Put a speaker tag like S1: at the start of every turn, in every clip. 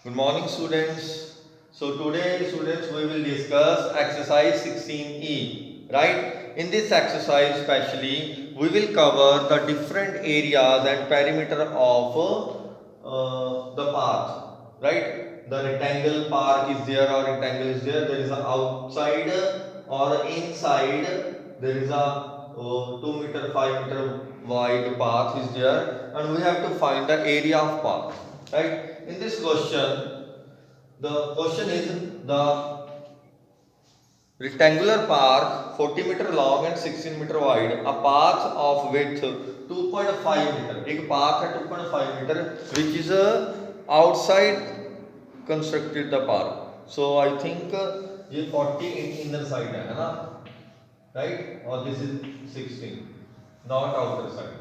S1: Good morning, students. So today, students, we will discuss exercise 16E. Right? In this exercise, especially, we will cover the different areas and perimeter of the path. Right? The rectangle park is there or rectangle is there. There is an outside or inside. There is a 2 meter, 5 meter wide path is there, and we have to find the area of path. Right? In this question, the question is the rectangular park 40 meter long and 16 meter wide, a path of width 2.5 meter. एक path है 2.5 meter, which is outside constructed the park. So I think ये 40 inner side है ना, right? Or this is 16, not outer side.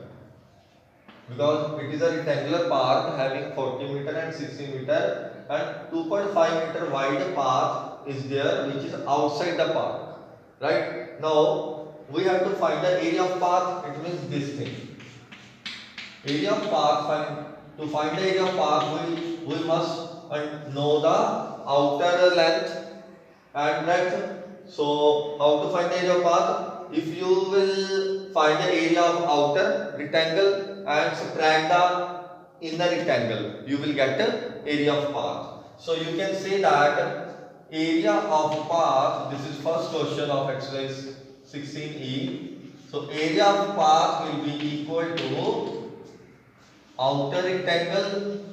S1: Because it is a rectangular park having 40 meter and 16 meter and 2.5 meter wide path is there, which is outside the park. Right? Now we have to find the area of path. It means this thing. Area of path. To find the area of path, we must know the outer length and breadth. So how to find the area of path? If you will find the area of outer rectangle and subtract the inner rectangle, you will get the area of path. So you can say that area of path, this is first question of exercise 16E. So area of path will be equal to outer rectangle,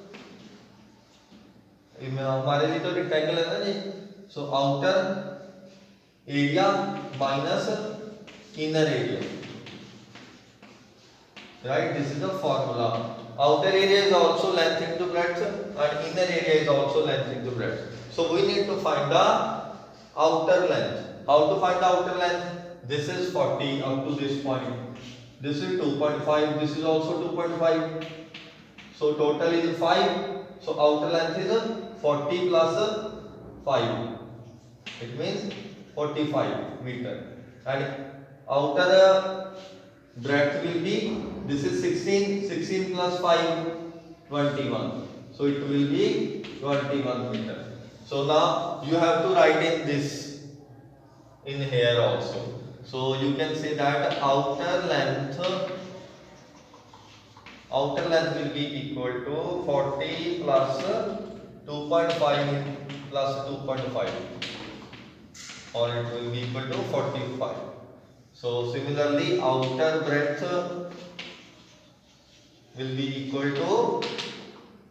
S1: हमारे लिए तो rectangle है ना जी, so outer area minus inner area. Right? This is the formula. Outer area is also length into breadth and inner area is also length into breadth. So we need to find the outer length. How to find the outer length? This is 40 up to this point. This is 2.5. This is also 2.5. So total is 5. So outer length is 40 plus 5. It means 45 meter. And outer breadth will be, this is 16 plus 5, 21. So it will be 21 meter. So now you have to write in this in here also. So you can say that outer length will be equal to 40 plus 2.5 plus 2.5, or it will be equal to 45. So similarly, outer breadth will be equal to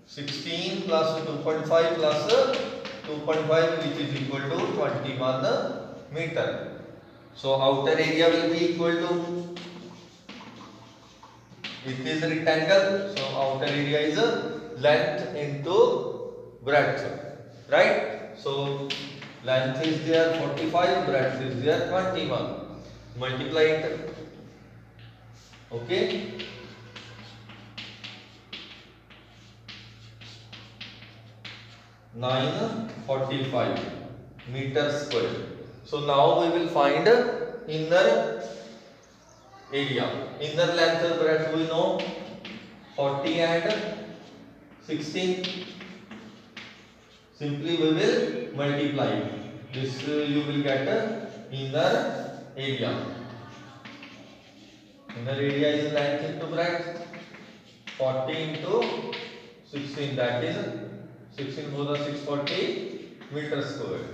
S1: 16 plus 2.5 plus 2.5, which is equal to 21 meter. So outer area will be equal to, it is a rectangle, so outer area is length into breadth, right? So length is there 45, breadth is there 21. Multiply it. Okay. Nine 45 meters square. So now we will find inner area. Inner length and breadth we know 40 and 16. Simply we will multiply. This you will get inner area. Inner area is length into breadth. 40 into 16, that is 16 for the 640 meters square.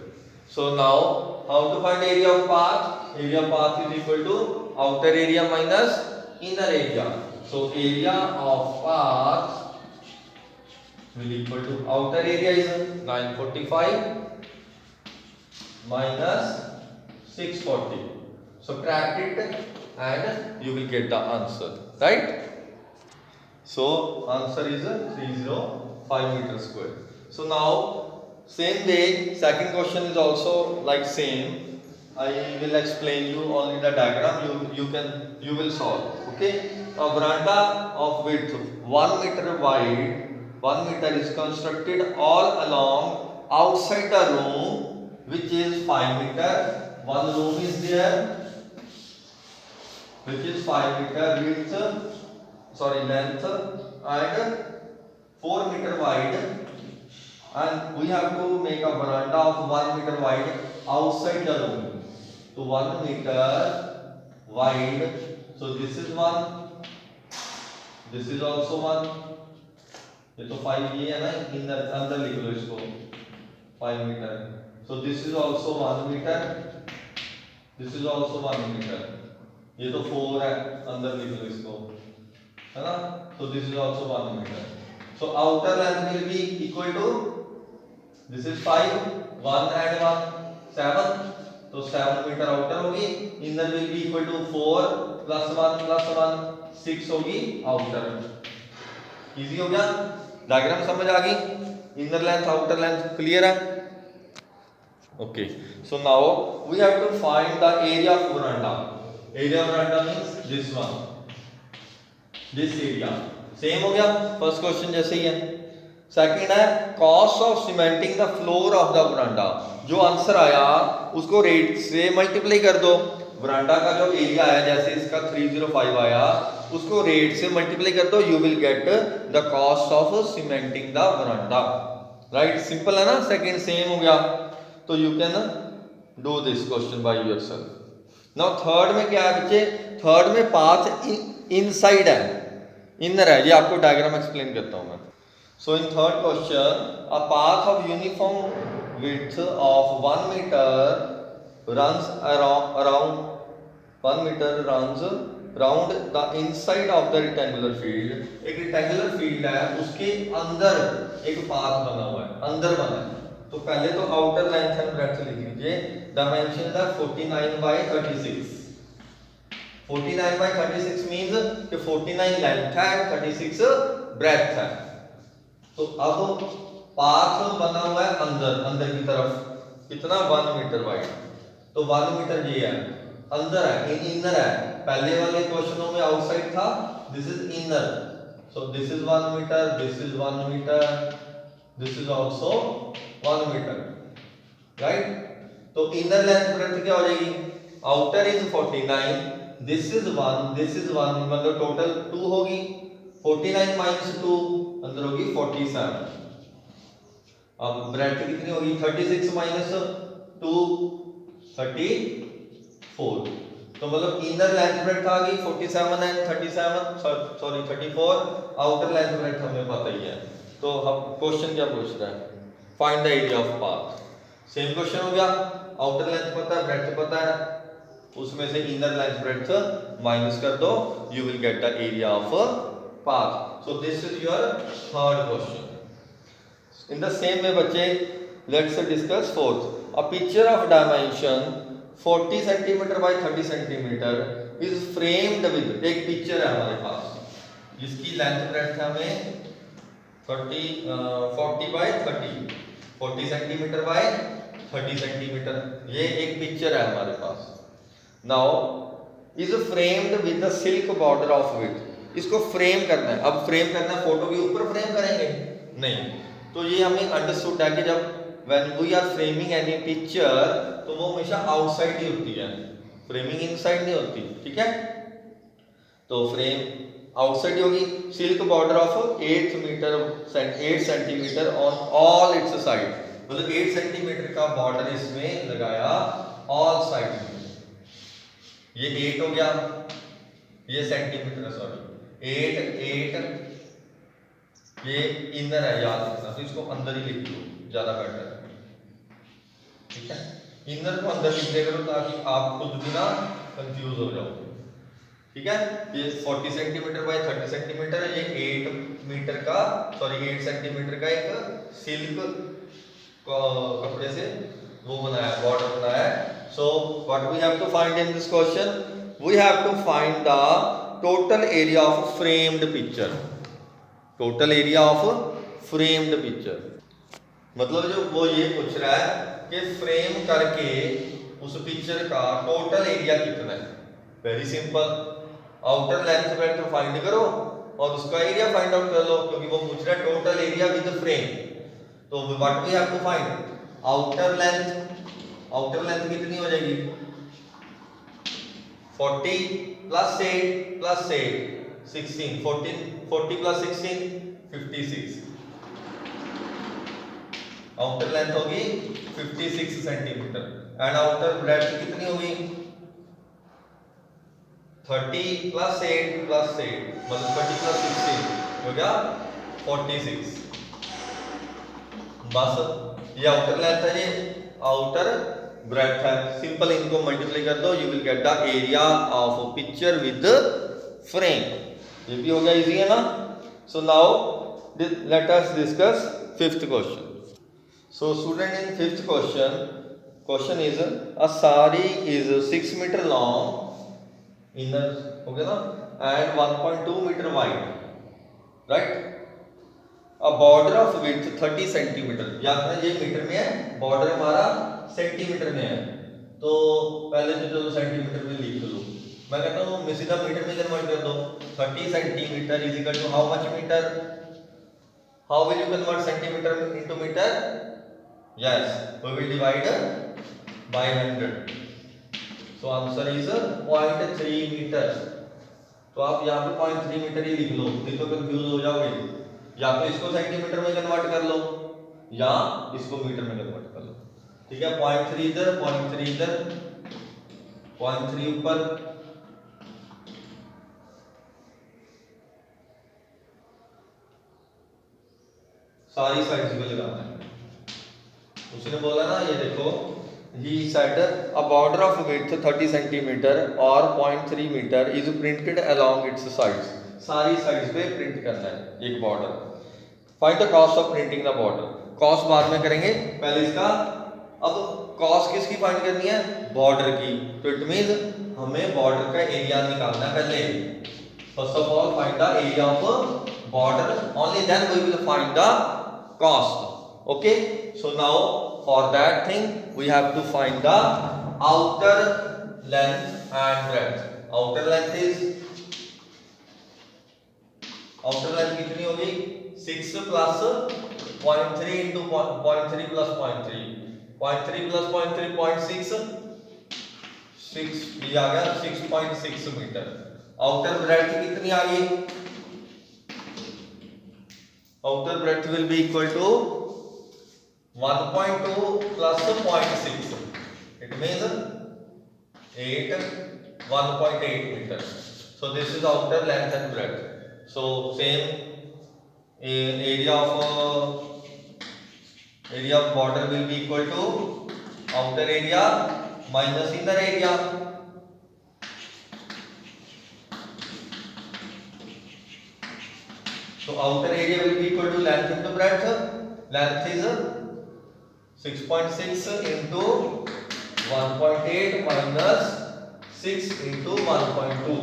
S1: So now how to find area of path? Area of path is equal to outer area minus inner area. So area of path will equal to outer area is 945 minus 640. Subtract it and you will get the answer, right? So answer is 305 meters square. So now same way, second question is also like same. I will explain you only the diagram. You will solve. Okay. A veranda of width 1 meter wide, 1 meter is constructed all along outside the room, which is 5 meter. One room is there, which is 5 meter length and 4 meter wide and we have to make a veranda of 1 meter wide outside the room. So 1 meter wide. So this is one, this is also one. ये तो 5 ये है ना, inner अंदर लिख लो इसको 5 metre. So this is also 1 meter. This is also 1 meter. ये तो 4 है, अंदर लिख लो इसको, है ना. So this is also 1 meter. So outer length will be equal to, this is 5, 1 and 1 7. तो 7 मीटर आउटर होगी. Inner will be equal to 4 plus 1 6 होगी आउटर. इजी हो गया. डायग्राम समझ आ गई. Inner length outer length clear है. Okay. So now we have to find the area of veranda. Area of veranda means this one, this area. Same हो गया first question जैसे ही है. सेकंड है cost of cementing the floor of the veranda. जो answer आया उसको rate से मल्टीप्लाई कर दो. वरांडा का जो एरिया है, जैसे इसका 305 आया, उसको रेट से मल्टीप्लाई कर दो. You will get the cost of cementing the veranda. Right, simple है ना. सेकंड सेम हो गया. तो you can do this question by yourself. Now third में क्या है बच्चे? थर्ड में पाथ इनसाइड है, इनर है. ये आपको डायग्राम एक्सप्लेन करता हूं मैं. So in third question, a path of uniform width of 1 meter runs around 1 meter runs round the inside of the rectangular field. एक rectangular field है, उसके अंदर एक पाथ बना हुआ है, अंदर बना है. तो पहले तो आउटर लेंथ एंड ब्रेड्थ लिख लीजिए. डायमेंशन है 49 by 36. 49 by 36 मींस कि 49 लेंथ है, 36 ब्रेड्थ है. तो अब पाथ बना हुआ है अंदर, अंदर की तरफ. कितना? 1 मीटर वाइड. तो 1 मीटर ये है, अंदर है, इनर है. पहले वाले क्वेश्चनों में आउटसाइड था. This is inner. So this is 1 metre, this is 1 metre, this is also 1 metre. Right. तो इनर लेंथ ब्रेड्थ क्या हो जाएगी? Outer is 49, this is 1, this is 1, मतलब टोटल 2 होगी. 49 माइनस 2 अंदर होगी 47. अब ब्रेड्थ कितनी होगी? 36 माइनस 2 34. तो मतलब इनर लेंथ ब्रेड्थ आ गई 47 and 37, sorry 34. Outer length breadth हमें पता ही है. तो हम क्वेश्चन क्या पूछ रहा है? Find the area of path. Same question हो गया. आउटर लेंथ पता है, ब्रेड्थ पता है, उसमें से इनर लेंथ ब्रेड्थ माइनस कर दो. You will get the area of path. So this is your third question. In the same way बच्चे, let's discuss fourth. A picture of dimension 40 centimeter by 30 centimeter is framed with. एक picture है हमारे पास जिसकी length breadth है हमें 40 by 30, 40 centimetre by 30 centimetre. ये एक picture है हमारे पास. Now is framed with the silk border of width. इसको फ्रेम करना है. अब फ्रेम करना है, फोटो के ऊपर फ्रेम करेंगे? नहीं. तो ये हमें अंडरस्टूड है कि जब when we are framing any picture, तो वो हमेशा आउटसाइड ही होती है, फ्रेमिंग इनसाइड नहीं होती. ठीक है. तो फ्रेम आउटसाइड होगी. Silk border of 8 centimetre on all it's side. मतलब 8 सेंटीमीटर का बॉर्डर इसमें लगाया ऑल साइड में. ये 8 हो गया, ये सेंटीमीटर, सॉरी 8 ये इनर है, याद रखना. तो इसको अंदर ही लिख लो, ज्यादा बेटर है. ठीक है. इनर को अंदर लिख करो ताकि आप खुद भी ना कंफ्यूज हो जाओ. ठीक है. ये 40 सेंटीमीटर बाय 30 सेंटीमीटर है. ये 8 मीटर का, सॉरी 8 सेंटीमीटर का एक सिल्क कपड़े से वो बनाया, बॉर्डर बनाया है. So what we have to find in this question? We have to find the total area of framed picture. Total area of framed picture मतलब जो वो ये पूछ रहा है कि फ्रेम करके उस पिक्चर का टोटल एरिया कितना है. Very simple. Outer length breadth find करो और उसका एरिया फाइंड आउट कर लो, क्योंकि वो पूछ रहा है टोटल एरिया विद फ्रेम. तो what we have to find? Outer length. Outer length कितनी हो जाएगी? 40 plus 8 plus 8 16. 40 plus 16 56. Outer length होगी 56 सेंटीमीटर एंड आउटर ब्रेड्थ कितनी होगी 30 प्लस 8 प्लस 8 मतलब 30 प्लस 16 हो गया 46। बस ये आउटर लेंथ है, ये आउटर ब्रेड्थ है। सिंपल इनको मल्टीप्लाई कर दो, you will get the area of picture with frame. ये भी हो गया इजी है ना। So now let us discuss fifth question. So student in fifth question is a sari is 6 metre long inner हो गया ना and 1.2 metre wide right. A border of width 30 centimetre, याद रखना ये मीटर में है, बॉर्डर हमारा सेंटीमीटर में है। तो पहले तो चलो सेंटीमीटर में लिख लो, मैं कहता हूँ मैं सीधा मीटर में कन्वर्ट कर दो। 30 centimetre is equal to how much metre, how will you convert centimetre into metre, yes we will divide by 100। So answer is 0.3 metre. तो आप यहाँ पे 0.3 मीटर ही लिख लो, नहीं तो कंफ्यूज हो जाओगे। या तो इसको सेंटीमीटर में कन्वर्ट कर लो या इसको मीटर में कन्वर्ट कर लो, ठीक है। 0.3 इधर 0.3 इधर 0.3 ऊपर, सारी साइड्स पे लगाना है। उसने बोला ना ये देखो, he said a border of width 30 centimetre और 0.3 metre is printed along its sides। सारी साइड्स पे प्रिंट करना है एक border. Find the cost of printing the border, cost बाद में करेंगे, पहले इसका। अब कॉस्ट किसकी फाइंड करनी है, बॉर्डर की। तो इट मींस हमें बॉर्डर का एरिया निकालना है पहले। First of all find the area of border, only then we will find the cost. Okay, so now for that thing we have to find the outer length and breadth. Outer length is, outer length कितनी होगी 6 plus 0.3 into 0.3 plus 0.3, 0.3 plus 0.3 0.6, 6 ये आ गया 6.6 metre. Outer breadth कितनी आ गई, outer breadth will be equal to 1.2 plus 0.6, it means 1.8 metre. So this is outer length and breadth. So same area of border will be equal to outer area minus inner area। So outer area will be equal to length into breadth, length is 6.6 into 1.8 minus 6 into 1.2,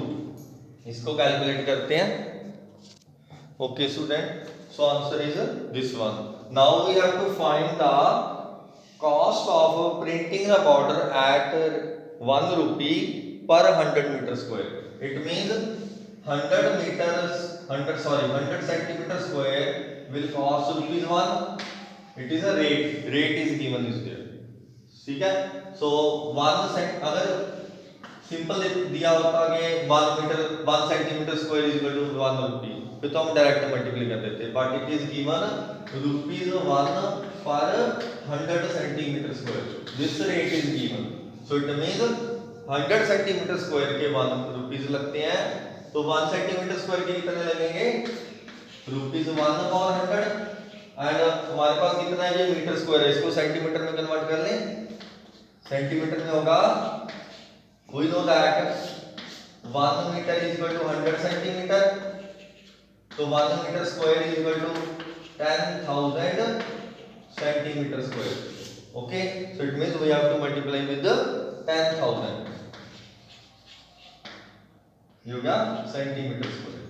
S1: इसको calculate करते हैं। Okay student, so answer is this one. Now we have to find the cost of printing the border at 1 rupee per 100 meter square. It means 100 centimeter square will cost ₹1. It is a rate is given is there, ठीक है। so 1 cent अगर simple दिया होता कि 1 centimetre square is equal to 1 rupee, फिर तो हम direct multiply कर देते, बट इट इज गिवन ₹1 पर 100 centimetre square, this rate is given. So it means 100 centimetre square के 1 रुपीस लगते हैं, तो 1 सेंटीमीटर स्क्वायर के कितने लगेंगे ₹1/100। एंड हमारे पास कितना है, ये मीटर स्क्वायर है, इसको सेंटीमीटर में कन्वर्ट कर लें। सेंटीमीटर में होगा, we know that 1 meter is equal to 100 centimeter, so 1 meter square is equal to 10,000 centimeter square। okay, so it means we have to multiply with the 10,000, you got centimeter square।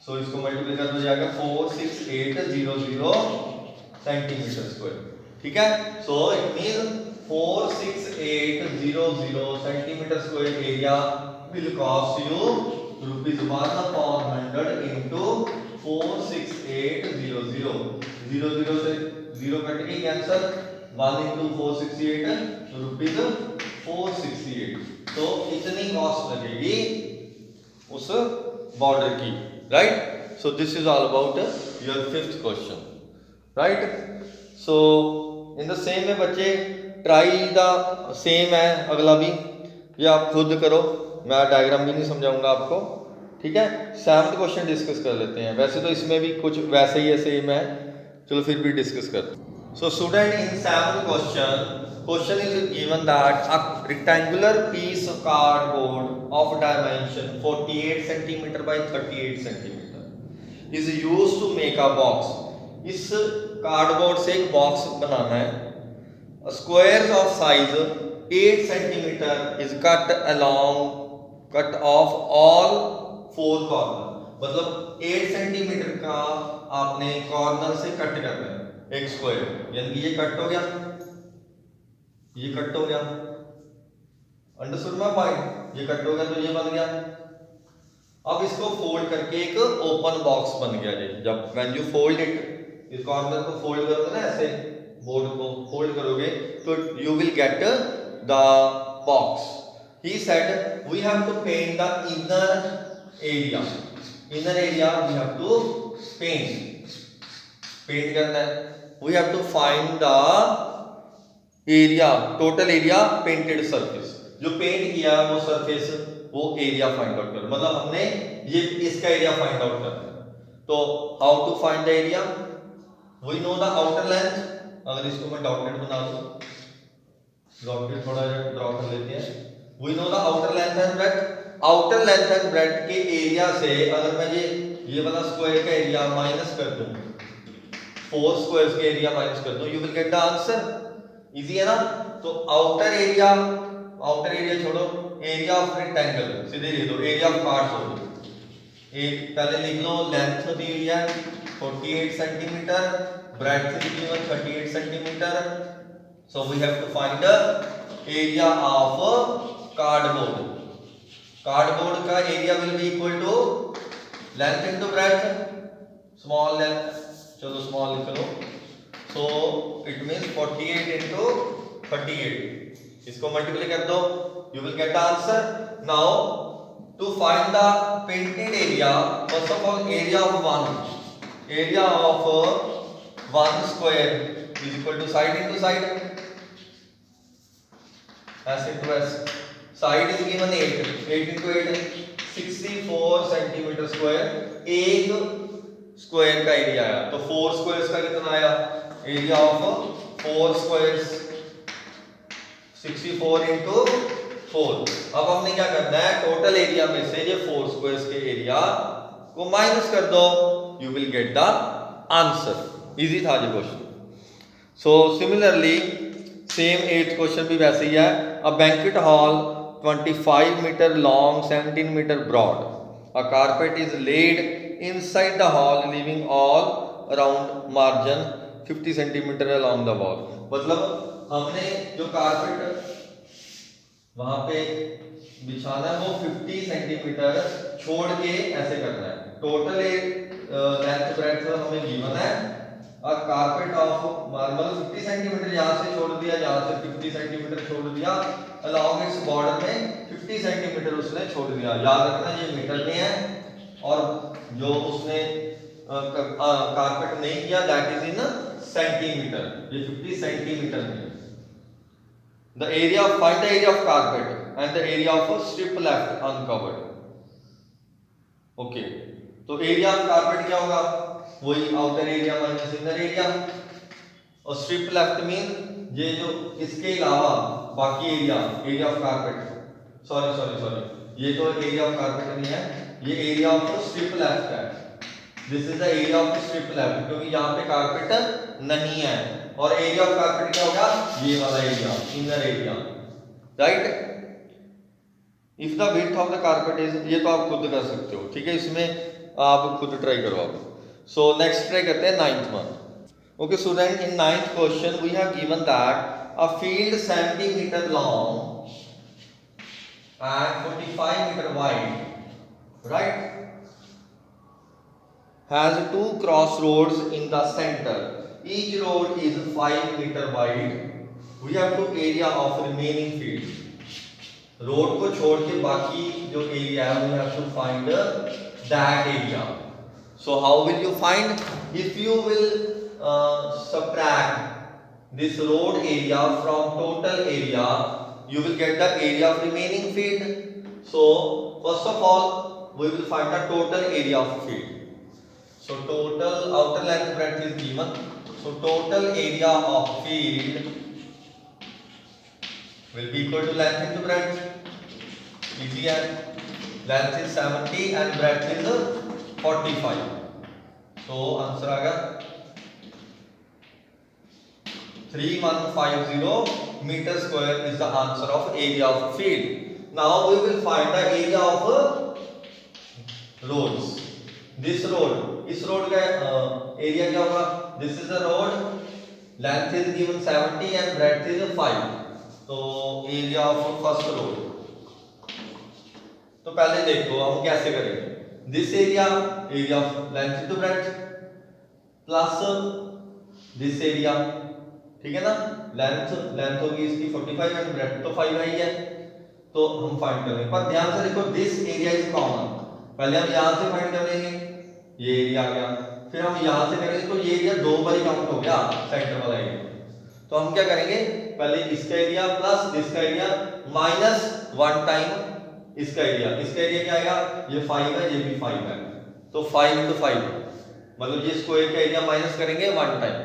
S1: so इसको multiply कर दो जाएगा 46800 centimetre square, ठीक है। so it means 46800 centimeter square area will cost you ₹1/100 into 46800, 00 से 0 cut गई cancer, 1 into 468 ₹468। तो इतनी कॉस्ट लगेगी उस बॉर्डर की, right. So this is all about your fifth question. Right. So in the same में बच्चे ट्राई द सेम है अगला भी, ये आप खुद करो, मैं डायग्राम भी नहीं समझाऊंगा आपको, ठीक है। 7th क्वेश्चन डिस्कस कर लेते हैं, वैसे तो इसमें भी कुछ वैसे ही है, सेम है, चलो फिर भी डिस्कस करते हैं। So student in 7th question is given that a rectangular piece of cardboard of dimension 48 centimetre by 38 centimetre is used to make a box. इस कार्डबोर्ड से एक बॉक्स बनाना है। Squares of size 8 centimetre is cut off all 4 corner, मतलब 8 centimetre का आपने corner से cut करना है एक स्क्वायर, यानी कि ये कट हो गया, ये कट हो गया, अंडरस्टूड माय पॉइंट, ये कट हो गया तो ये बन गया। अब इसको फोल्ड करके एक ओपन बॉक्स बन गया जी। जब व्हेन यू फोल्ड इट, इस कॉर्नर को फोल्ड करोगे ना, ऐसे बोर्ड को फोल्ड करोगे तो you will get the box. He said we have to paint the inner area, inner area we have to paint करना है। We have to find the area, total area painted surface, जो paint किया वो surface, वो area find out कर, मतलब हमने ये इसका एरिया फाइंड आउट करना है। तो how to find the area, we know the outer length. अगर इसको मैं डॉटेड बना दूं, डॉटेड थोड़ा ड्रॉ कर लेते हैं। We know the outer length and breadth. Outer length and breadth के एरिया से अगर मैं ये वाला स्क्वायर का एरिया माइनस कर दूं, 4 स्क्वायर्स के एरिया माइनस कर दूं, you will get the answer. Easy है ना। तो आउटर एरिया छोड़ो, एरिया ऑफ रेक्टेंगल सीधे लिख दो, एरिया ऑफ कार्डबोर्ड। पहले लिख लो, लेंथ दी हुई है 48 सेंटीमीटर, ब्रेड्थ दी हुई है 38 centimetre. So we have to find the area of cardboard. Cardboard का area will be equal to length into breadth, small length, चलो स्मॉल लिख लो। सो इट मींस 48 into 38, इसको मल्टीप्लाई कर दो, you will get the answer. Now to find the painted area, first of all area of one square is equal to side into side, s into s. Side is given 8 into 8 64 centimetre square. एक square का area आया, तो 4 squares का कितना आया, area of 4 squares 64 into 4। अब हमने क्या करना है, टोटल एरिया में से ये 4 स्क्वायर्स के एरिया को माइनस कर दो, you will get the answer. Easy था ये क्वेश्चन। So similarly same 8th question भी वैसे ही है। A banquet hall 25 metre long 17 metre broad, a carpet is laid inside the hall leaving all around margin 50 centimetre along the wall. मतलब हमने जो कारपेट वहां पे बिछाना है वो 50 सेंटीमीटर छोड़ के ऐसे करना है। टोटल लेंथ ब्रेड्थ हमें गिवन है, और कारपेट ऑफ मार्बल 50 सेंटीमीटर यहाँ से छोड़ दिया, यहाँ से 50 सेंटीमीटर छोड़ दिया, अलोंग इट्स बॉर्डर में 50 सेंटीमीटर उसने छोड़ दिया। याद रखना ये मीटर में है, और जो उसने कारपेट नहीं किया दैट इज इन सेंटीमीटर, ये 50 सेंटीमीटर में। The area of, find the area of carpet and the area of a strip left uncovered. Okay, तो एरिया ऑफ कारपेट क्या होगा, वही outer area minus inner area, और strip left mean ये जो इसके अलावा बाकी एरिया ऑफ कारपेट, सॉरी ये तो एरिया ऑफ कारपेट नहीं है, ये एरिया ऑफ स्ट्रिप लेफ्ट है। This is the area of strip left, क्योंकि यहाँ पे कारपेट नहीं है, और एरिया ऑफ कारपेट क्या होगा, ये वाला area, inner area, right. If the width of the carpet is, ये तो आप खुद कर सकते हो, ठीक है, इसमें आप खुद ट्राई करो आप। सो नेक्स्ट ट्राई करते हैं 9th one. Okay student, in 9th question we have given that a field 70 metre long and 45 meter wide, right, has 2 crossroads in the center. Each road is 5 meter wide. We have to area of remaining field. Road को छोड़ के बाकी जो area है we have to find that area. So how will you find? If you will subtract this road area from total area, you will get the area of remaining field. So first of all, we will find the total area of field. So total outer length breadth is given. So total area of field will be equal to length into breadth. Easy, and length is 70 and breadth is 45. So answer आ गया 3150 meter square is the answer of area of field. Now we will find the area of roads. This road, इस road का area क्या होगा? This is a road, length is given 70 and breadth is 5. तो area of first road. तो पहले देखो हम कैसे करेंगे. This area of length into breadth plus this area, ठीक है ना. लेंथ होगी इसकी 45 एंड ब्रेड्थ तो 5 है ही है, तो हम फाइंड करेंगे. पर ध्यान से देखो, दिस एरिया इज कॉमन. पहले हम यहां से फाइंड कर लेंगे, ये एरिया आ गया. फिर हम यहां से करेंगे तो ये एरिया दो बार काउंट हो गया, सेंटर वाला एरिया. तो हम क्या करेंगे, पहले इसका एरिया प्लस दिस का एरिया माइनस वन टाइम इसका एरिया. इसका एरिया क्या आएगा, ये 5 है, ये भी 5 है, तो 5 into 5 मतलब ये स्क्वायर का एरिया माइनस करेंगे वन टाइम.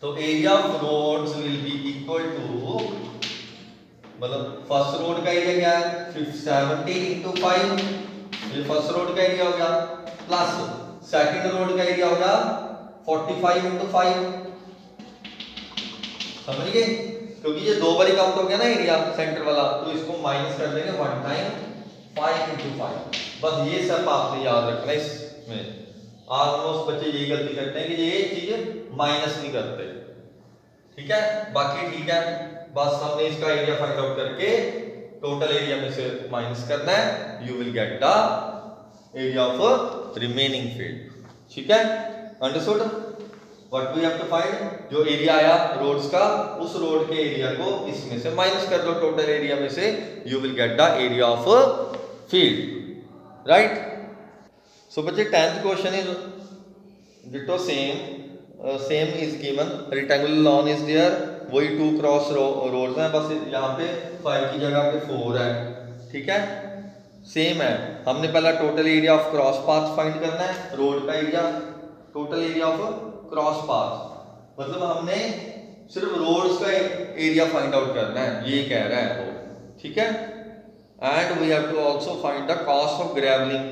S1: तो area of roads will be equal to, मतलब फर्स्ट रोड का एरिया क्या है 70 into 5, ये फर्स्ट रोड का एरिया हो गया, प्लस सेकंड रोड का एरिया होगा 45 into 5. समझ गए, क्योंकि ये दो बार काउंट हो गया ना एरिया सेंटर वाला, तो इसको माइनस कर देंगे वन टाइम 5 into 5. बस ये सब आपने याद रखना. इसमें ऑलमोस्ट बच्चे यही गलती करते हैं कि ये चीज माइनस नहीं करते, ठीक है. बाकी ठीक है, बस हमने इसका एरिया फाइंड आउट करके टोटल एरिया में से माइनस करना है. You will get the area of remaining field. ठीक है, understood. What we have to find, जो एरिया आया रोड्स का, उस रोड के एरिया को इसमें से माइनस कर दो टोटल एरिया में से. You will get the area of field, right. So बच्चे 10th question is ditto same. Same is given. Rectangular lawn is there. वही 2 क्रॉस रोड्स हैं, बस यहाँ पे 5 की जगह पे 4 है. ठीक है, सेम है. हमने पहला total area of cross path find करना है. रोड का area, total area of cross path, मतलब हमने सिर्फ रोड्स का एरिया फाइंड आउट करना है, ये कह रहा है वो. ठीक है, and we have to also find the cost of gravelling.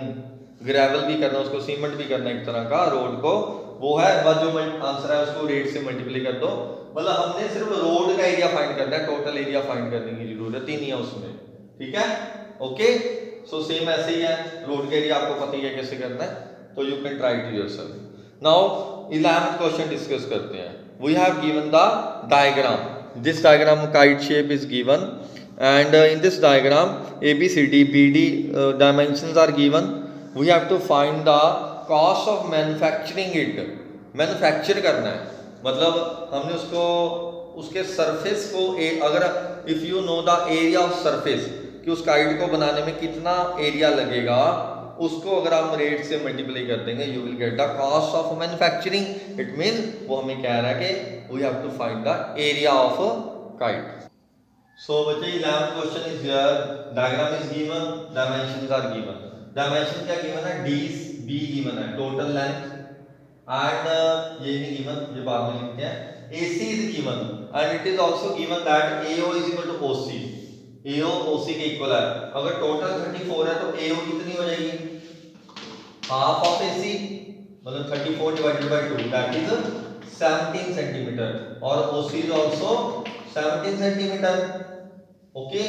S1: Gravel भी करना, उसको सीमेंट भी करना एक तरह का रोड को, वो है. बस जो आंसर है उसको रेट से मल्टीप्लाई कर दो. मतलब हमने सिर्फ रोड का एरिया फाइंड करना है, टोटल एरिया फाइंड करने की जरूरत ही नहीं है उसमें. ठीक है, ओके. सो सेम ऐसे ही है, रोड का एरिया आपको पता ही है कैसे करना है, तो you can try to yourself. Now 11th question discuss करते हैं. We have given the diagram. This diagram kite shape is given, and in this diagram ABCD BD dimensions are given. We have to find the cost of manufacturing it. Manufacture करना है, मतलब हमने उसको, उसके surface को अगर if you know the area of surface, कि उस काइट को बनाने में कितना एरिया लगेगा, उसको अगर हम रेट से मल्टीप्लाई कर देंगे, you will get the cost of manufacturing. It mean वो हमें कह रहा है कि we have to find the area of kite. So बच्चे 11th question is here. Diagram is given, dimensions are given. Dimension क्या गिवन है, B गिवन है, टोटल लेंथ, एंड ये नहीं गिवन, ये बाद में लिखते हैं. AC is given, and it is also given that AO is equal to OC. AO OC के इक्वल है. अगर टोटल 34 है तो AO कितनी हो जाएगी, हाफ ऑफ AC, मतलब 34 divided by 2, that is 17 centimetre, और OC is also 17 centimetre. Okay,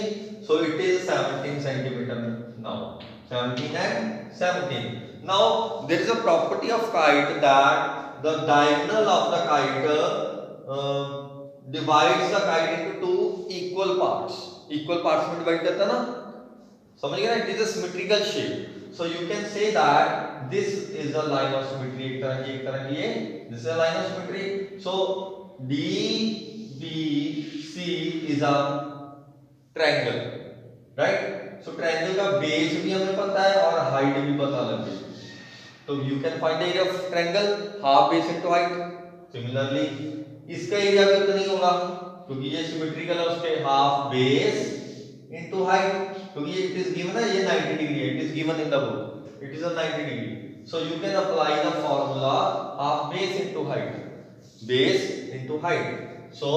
S1: so it is 17 centimetre now. 17 and 17. Now there is a property of kite that the diagonal of the kite divides the kite into two equal parts. Equal parts में divide करता है ना, समझ गए ना. It is a symmetrical shape. So you can say that this is a line of symmetry. एक तरह की ये, this is a line of symmetry. So DBC is a triangle, right? So triangle का बेस भी हमें पता है और हाइट भी पता लग गई, तो you can find the area of triangle, half base into height. Similarly इसका एरिया भी उतना ही होगा क्योंकि ये सिमेट्रिकल है उसके, हाफ बेस इनटू हाइट, क्योंकि इट इज गिवन है, ये 90 डिग्री है, it is given in the book, it is a 90 degree, so you can apply the formula half base into height, base into height. So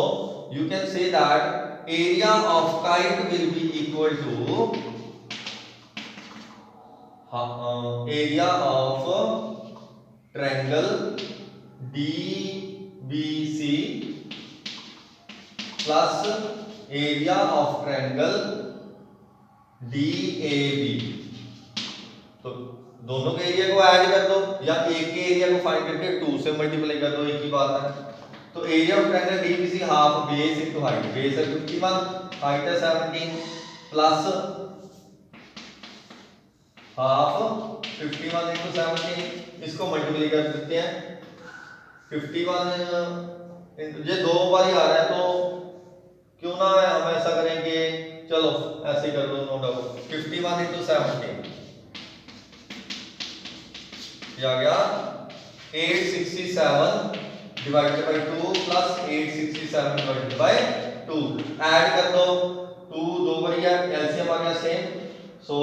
S1: you can say that area of kite will be equal to area of triangle DBC plus area of triangle DAB. तो दोनों के area को add कर दो या एक के area को फाइंड करके 2 से मल्टीप्लाई कर दो, एक ही बात है। तो area of triangle DBC half base into height, base है 51, हाइट है 17 प्लस हाफ 51 इनटू 17, इसको मल्टीप्लाई कर देते हैं 51 इनटू, ये दो बार ही आ रहा है तो क्यों ना हम ऐसा करेंगे, चलो ऐसे कर दो, नो डाउट 51 इनटू 17 आ गया 867 divided by 2 plus 867 divided by 2, add कर दो 2 दो बार है, एलसीएम आ गया same, so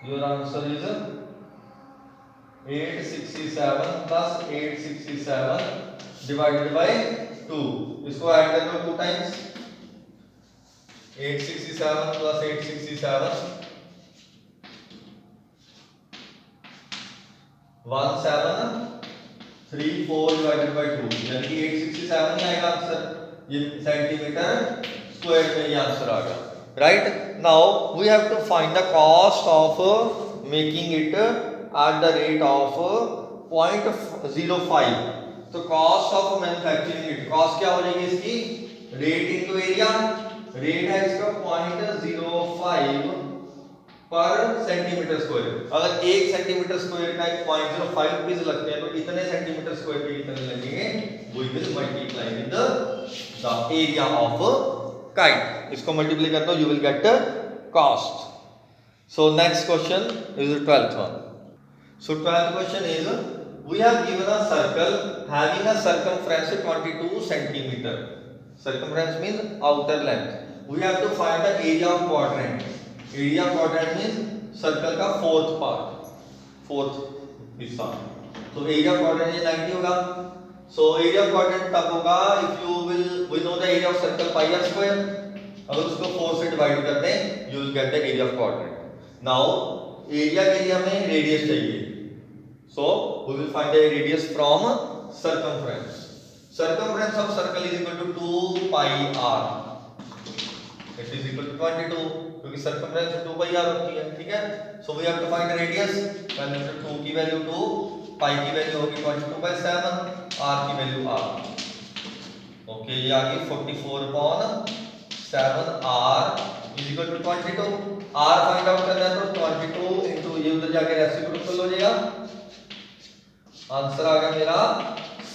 S1: your answer is 867 plus 867 divided by 2, इसको ऐड कर दो 2 टाइम्स, 867 प्लस 867 1734 डिवाइडेड बाय 2, यानी कि 867 ही आएगा आंसर, ये सेंटीमीटर स्क्वायर में ये आंसर आ गया, right. Now we have to find the cost of making it at the rate of 0.05, तो cost of manufacturing it, cost क्या हो जाएगी इसकी, रेट इनटू एरिया, रेट है इसका 0.05 पर सेंटीमीटर स्क्वायर, अगर 1 सेंटीमीटर स्क्वायर का 0.05 रुपीस लगते हैं तो इतने सेंटीमीटर स्क्वायर के कितने लगेंगे, we will multiply with the area of kite, इसको मल्टीप्लाई कर दो, you will get cost. So next question is the 12th one. So 12th question is, we have given a circle having a circumference 22 centimeter, circumference means outer length, we have to find the area of quadrant, area quadrant means circle का fourth part, fourth हिस्सा, तो area quadrant ये 90 होगा, so area quadrant तब होगा if you will know the area of circle pi r square, अगर उसको 4 से डिवाइड कर दें you will get the area of quadrant. Now area के लिए हमें रेडियस चाहिए, so we will find the radius from circumference, circumference of circle is equal to 2 pi r, it is equal to 22 क्योंकि circumference 2 pi are होती है, ठीक है। So we have to find radius, value 2 की value 2, पाई की value होगी 22/7, are की value r, okay ये आ गई 44/7 r is equal to 22, r find out करना है तो 22 इनटू ये उधर जाके रेसिप्रोकल हो जाएगा, आंसर आ गया मेरा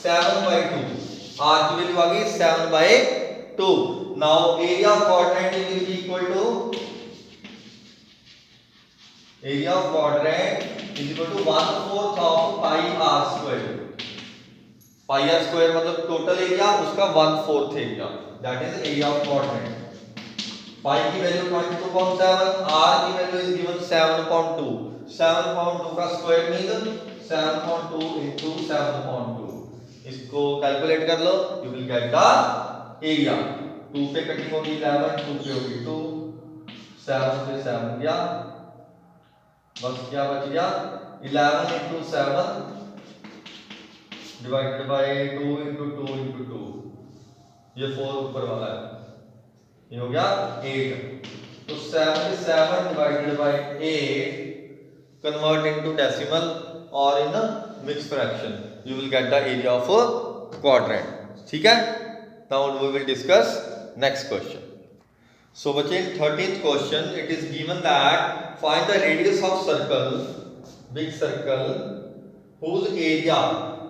S1: 7/2, r की वैल्यू आ गई 7/2। Now area of quadrant will be equal to, area of quadrant is equal to 1/4 of pi r square, pi r square मतलब टोटल एरिया उसका 1/4 area, that is area of quadrant. pi की value 22/7, r की value is given 7/2, 7/2 का square means 7/2 into 7/2, इसको calculate कर लो, you will get the area, 2 पे cutting होगी 11, 2 पे होगी 2, 7 पे 7 गया, बस क्या बच गया 11 into 7 divided by 2 into 2 into 2, ये 4 ऊपर वाला है, ये हो गया 8, तो 77 divided by 8 convert into decimal और in mix fraction, you will get the area of quadrant, ठीक है। Now we will discuss next question. So बच्चे 13th question, it is given that find the radius of circle, big circle whose area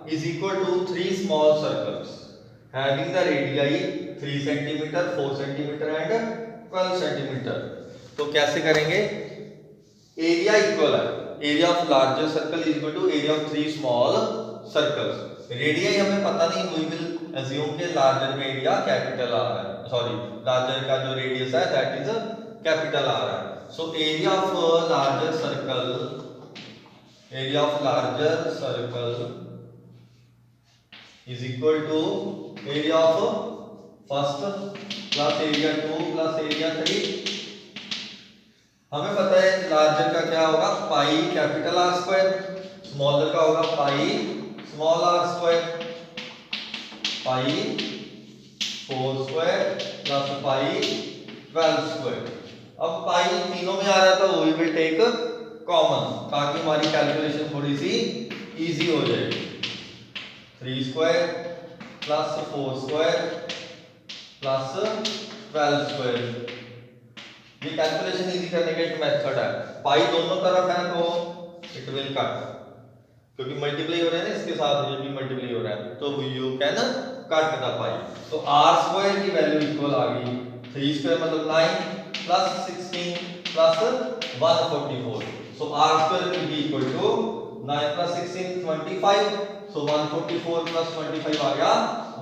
S1: is equal to 3 small circles having the radii 3 cm, 4 cm and 12 cm। तो कैसे करेंगे, area equal है, area of larger circle is equal to area of 3 small circles, radius हमें पता नहीं, we will assume के larger का area capital आ रहा है, सॉरी लार्जर का जो रेडियस है दैट इज कैपिटल आ रहा है। So area of larger circle, area of larger circle is equal to area of first plus area 2 plus area 3। हमें पता है लार्जर का क्या होगा, pi capital r square, smaller का होगा pi small r square, pi 4 square plus pi 12 square. अब pi तीनों में आ रहा था, वो विल टेक कॉमन ताकि हमारी कैलकुलेशन थोड़ी सी इजी हो जाएगी। 3 square plus 4 square plus 12 square, ये कैलकुलेशन इजी करने का एक मेथड है। पाई दोनों तरफ है तो इट विल कट, क्योंकि मल्टीप्लाई हो रहा है ना इसके साथ, ये भी मल्टीप्लाई हो रहा है, तो you can cut the pi. तो आर स्क्वायर की वैल्यू इक्वल आ गई 3 स्क्वायर मतलब 9 plus 16 plus 144। So r square will be equal to 9 plus 16 25, so 144 plus 25 आ गया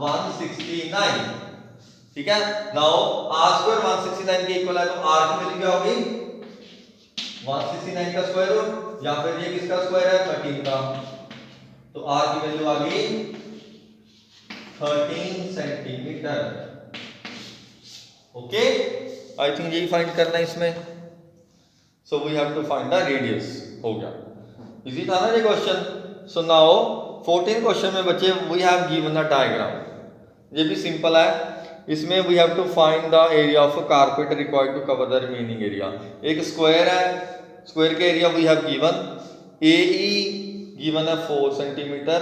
S1: 169। ठीक है, नाउ आर स्क्वायर 169 के इक्वल है, तो आर की वैल्यू क्या होगी 169 का स्क्वायर रूट, या फिर ये किसका स्क्वायर है 13 का, तो आर की वैल्यू आ गई 13 सेंटीमीटर। ओके, आई थिंक यही फाइंड करना है इसमें। So we have to find the radius, हो गया, इजी था ना ये क्वेश्चन। सो नाउ 14 क्वेश्चन में बच्चे we have given a diagram, ये भी सिंपल है। इसमें we have to find the area of carpet required to cover the remaining area. एक स्क्वायर है, स्क्वायर के area we have given AE given है 4 centimetre,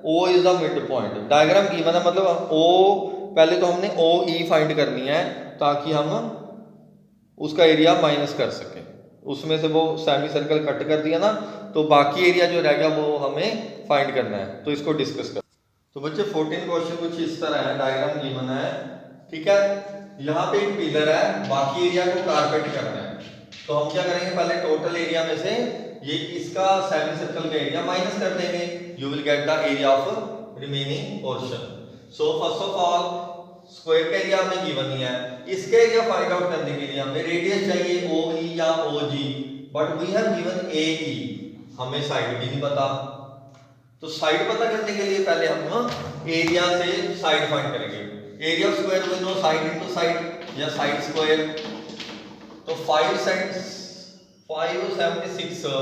S1: O is the mid point, diagram given है मतलब O, पहले तो हमने OE find करनी है ताकि हम उसका एरिया माइनस कर सकें। उसमें से वो सेमी सर्कल कट कर दिया ना, तो बाकी एरिया जो रह गया वो हमें फाइंड करना है, तो इसको डिस्कस कर। तो बच्चे 14 क्वेश्चन कुछ इस तरह है, डायग्राम गिवन है, ठीक है। यहाँ पे एक पिलर है, बाकी एरिया को कारपेट करना है, तो हम क्या करेंगे पहले टोटल एरिया में से ये इसका सेमी सर्कल का एरिया माइनस कर देंगे, you will get the area of remaining portion. So first of all square का एरिया हमें गिवन ही है, इसके एरिया फाइंड आउट करने के लिए हमें रेडियस चाहिए OE या OG, but we have given AE, हमें साइड भी नहीं पता, तो साइड पता करने के लिए पहले हम एरिया से साइड फाइंड करेंगे। Area of square we know side into side या साइड स्क्वायर, तो 576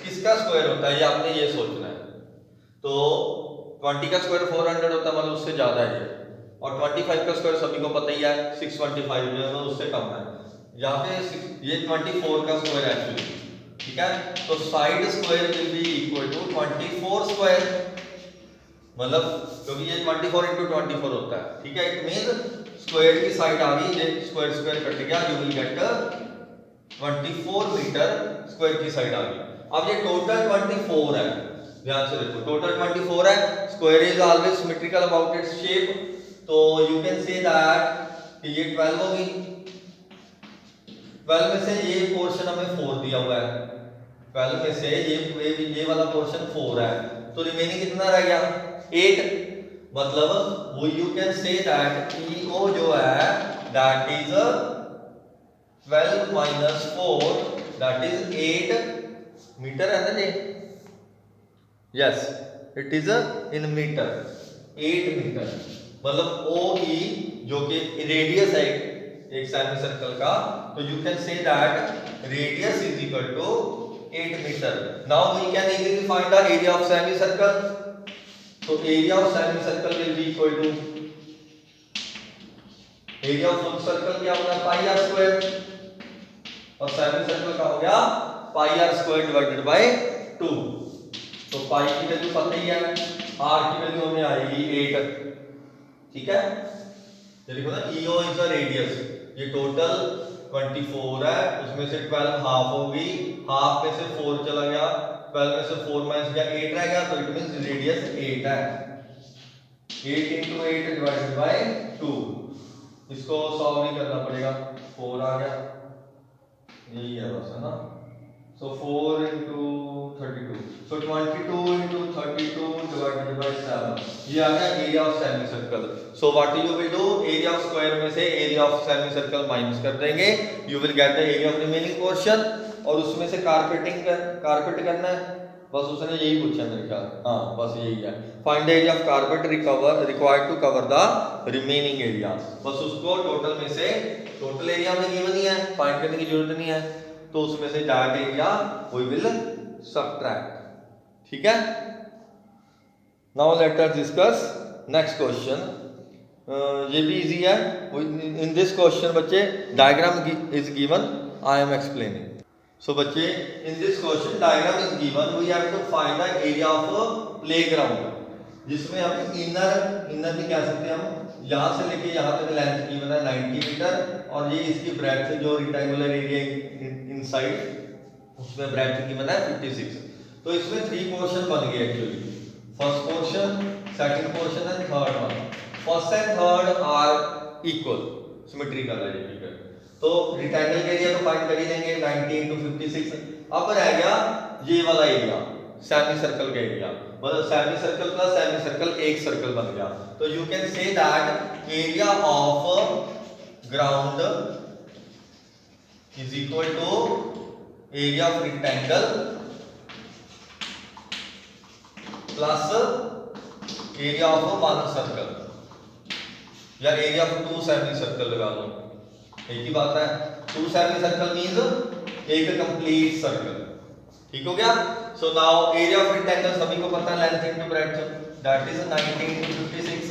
S1: किसका स्क्वायर होता है ये आपने ये सोचना है। तो 20 का स्क्वायर 400 होता है, मतलब उससे ज्यादा है ये, और 25 का स्क्वायर सभी को पता ही है 625 जो है वो उससे कम है, यहाँ पे ये 24 का स्क्वायर एक्चुअली, ठीक है। तो side square will be equal to 24 square, मतलब क्योंकि ये 24 इंटू 24 होता है, ठीक है। इट मींस स्क्वायर की साइड आ गई, ये स्क्वायर स्क्वायर कट गया, you will get 24 metre square की साइड आ गई। अब ये टोटल 24 है, ध्यान से देखो टोटल 24 है, square is always symmetrical about its shape, तो यू कैन से दैट कि ये 12 होगी, 12 में से ये पोर्शन हमें 4 दिया हुआ है, 12 में से ये वाला पोर्शन 4 है, तो रिमेनिंग कितना रह गया 8, मतलब वो you can say that EO जो है that is 12 minus 4 that is 8 metre है ना ये, yes it is in metre, 8 metre, मतलब OE जो कि रेडियस है एक सेमी सर्कल का, तो you can say that radius is equal to 8 metre. Now we can easily find the area of semicircle, तो area of semicircle will be equal to area of full circle क्या होगा pi r square, और semicircle का हो गया pi r square divided by 2। तो पाई की value पता ही है, आर की वैल्यू हमें आएगी 8, ठीक है। ये देखो ना EO इज द रेडियस, ये टोटल 24 है, उसमें से 12 हाफ होगी, हाफ में से 4 चला गया, 12 में से 4 माइनस गया 8 रह गया, तो इट मींस रेडियस 8 है, 8 into 8 डिवाइडेड बाय 2, इसको सॉल्व नहीं करना पड़ेगा, 4 आ गया, यही है बस, है ना। So 4 into 32. So 22 into 32 divided by 7. ये आ गया area of semi circle. So what you will do? Area of square में से area of semi circle minus कर देंगे. You will get the area of remaining portion. और उसमें से carpet करना है. बस उसने यही पूछा मेरे ख्याल. हाँ बस यही है. Find the area of carpet required to cover the remaining area. बस उसको टोटल में से टोटल एरिया में गिवन ही है. फाइंड करने की जरूरत नहीं है. तो उसमें से dark area we will subtract. ठीक है. Now let us discuss next question. ये भी इजी है. इन दिस क्वेश्चन बच्चे diagram is given. I am explaining. So बच्चे in this question diagram is given. We have to find the area of playground, जिसमें हम inner भी कह सकते हैं. हम यहाँ से लेके यहाँ तक लेंथ की बना 90 मीटर और ये इसकी ब्रेड्थ जो रेक्टेंगुलर एरिया इनसाइड उसमें ब्रेड्थ की बना है 56. तो इसमें 3 पोर्शन बन गए actually. First portion, second portion and third one. First and third are equal, symmetrical है ये फिगर. तो रेक्टेंगल का एरिया तो फाइंड कर ही लेंगे 90 into 56. अब रह गया ये वाला एरिया, सेमी सर्कल का एरिया. मतलब semicircle plus semicircle एक सर्कल बन गया. तो you can say that area of ground is equal to area of rectangle plus area of one circle या एरिया ऑफ 2 सेमी सर्कल लगा लो. एक ही बात है. 2 सेमी सर्कल मींस एक कंप्लीट सर्कल. ठीक हो गया. So now area of rectangle सभी को पता है length into breadth, that is 90 into 56.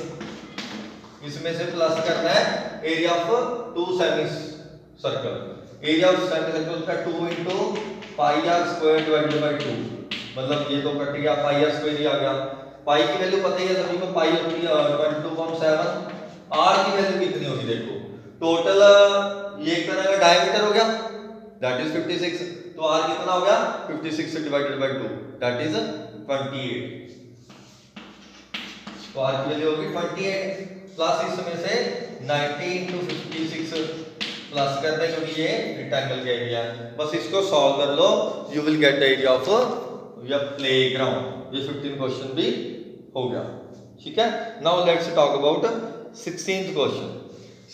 S1: इसमें से प्लस करना है area of 2 semicircle. Area of semicircle का 2 into pi r square divided by 2. मतलब ये तो कट गया, पाई आर स्क्वायर ही आ गया. पाई की वैल्यू पता ही है सभी को, पाई होती है 22.7. आर की वैल्यू कितनी होगी देखो. टोटल ये एक तरह का डायमीटर हो गया, दैट इज 56. तो आर कितना हो गया 56 डिवाइडेड बाय 2, दैट इज 28. तो आर की वैल्यू होगी 28 प्लस इसमें से 90 into 56 प्लस कर दें क्योंकि ये रेक्टेंगल का एरिया है. बस इसको सॉल्व कर लो, you will get the area of या प्लेग्राउंड. ये 15 क्वेश्चन भी हो गया. ठीक है. Now let's talk about 16th question.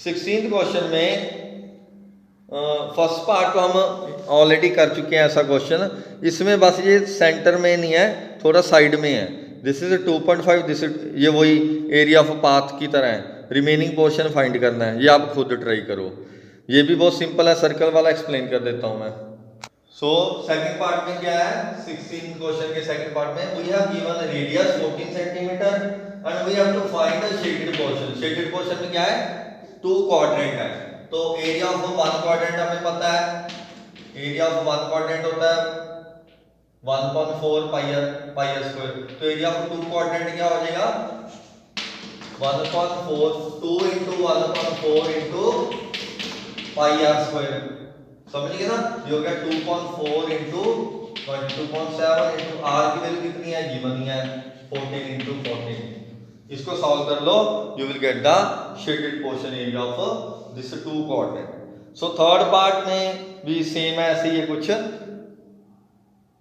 S1: 16th question में फर्स्ट पार्ट तो हम ऑलरेडी कर चुके हैं ऐसा क्वेश्चन. इसमें बस ये सेंटर में नहीं है, थोड़ा साइड में है. दिस इज 2.5, दिस इज ये वही एरिया ऑफ पाथ की तरह है. रिमेनिंग पोर्शन फाइंड करना है. ये आप खुद ट्राई करो. ये भी बहुत सिंपल है. सर्कल वाला एक्सप्लेन कर देता हूं मैं. सो सेकंड पार्ट में क्या है, 16 क्वेश्चन के सेकंड पार्ट में we have given radius 14 centimetre and we have to find the shaded portion. Shaded portion में क्या है, 2 क्वाड्रेंट है. तो एरिया ऑफ 1 क्वाड्रेंट हमें पता है. एरिया ऑफ 1 क्वाड्रेंट होता है 1.4 पाई आर स्क्वायर. तो एरिया ऑफ 2 क्वाड्रेंट क्या हो जाएगा 1.4 2 into 1.4 into pi r square. समझ गए ना. ये हो गया 2.4 into 22.7 into आर की वैल्यू कितनी है गिवन ही है 14 into 14. इसको सॉल्व कर लो, you will get the shaded portion area of this 2 quadrant. So third part में भी सेम है ऐसे ही कुछ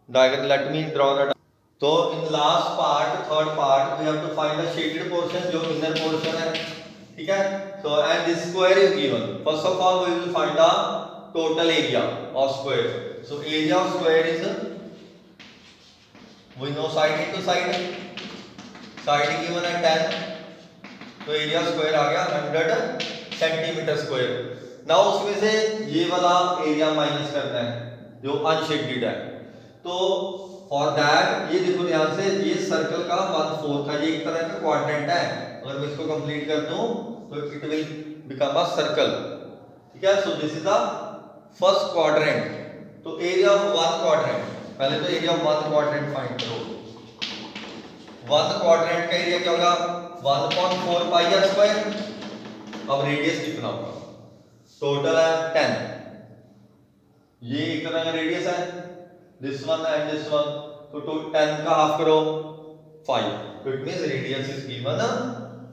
S1: diagram. Let me draw the. तो in last part third part we have to find the shaded portion जो inner portion है. ठीक है. So and this square is given. First of all we will find the total area of square. So area of square is we know side into side. Side given है 10. तो area square आ गया 100 centimetre square. Now उसमें से ये वाला area minus करना है जो अनशेडेड है. तो फॉर दैट ये देखो ध्यान से, ये सर्कल का 1/4 का ये एक तरह का क्वाड्रेंट है. अगर मैं इसको कंप्लीट कर दूं तो it will become a circle. ठीक है. सो this is the first quadrant. तो एरिया ऑफ 1 क्वाड्रेंट, पहले तो एरिया ऑफ 1 क्वाड्रेंट फाइंड करो. 1 क्वाड्रेंट का एरिया क्या होगा 1.4 पाई आर स्क्वायर. अब रेडियस कितना होगा, टोटल है 10. ये एक तरह का रेडियस है this one and this one. तो 10 का हाफ करो 5. तो it means radius is given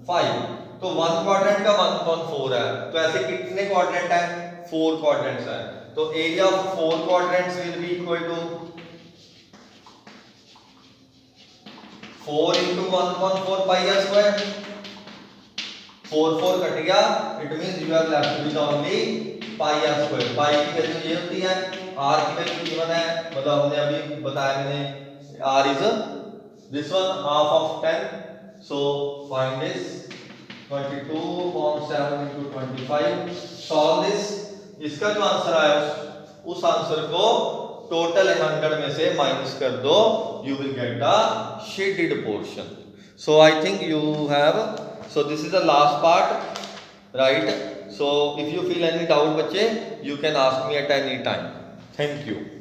S1: 5. तो 1 क्वाड्रेंट का 1.4 है. तो ऐसे कितने क्वाड्रेंट है 4 क्वाड्रेंट्स है. तो area of 4 quadrants will be equal to 4 into 1/4 pi r square. 4 cut गया, it means you are left with only pi r square. pi की वैल्यू ये होती है, r की वैल्यू गिवन है, मतलब हमने अभी बताया मैंने, r is this one half of 10. So find this 22.7 into 25. Solve this. इसका जो आंसर आया उस आंसर को टोटल 100 में से माइनस कर दो, you will get the shaded portion. So I think you have, so this is the last part, right? So if you feel any doubt बच्चे, you can ask me at any time. Thank you.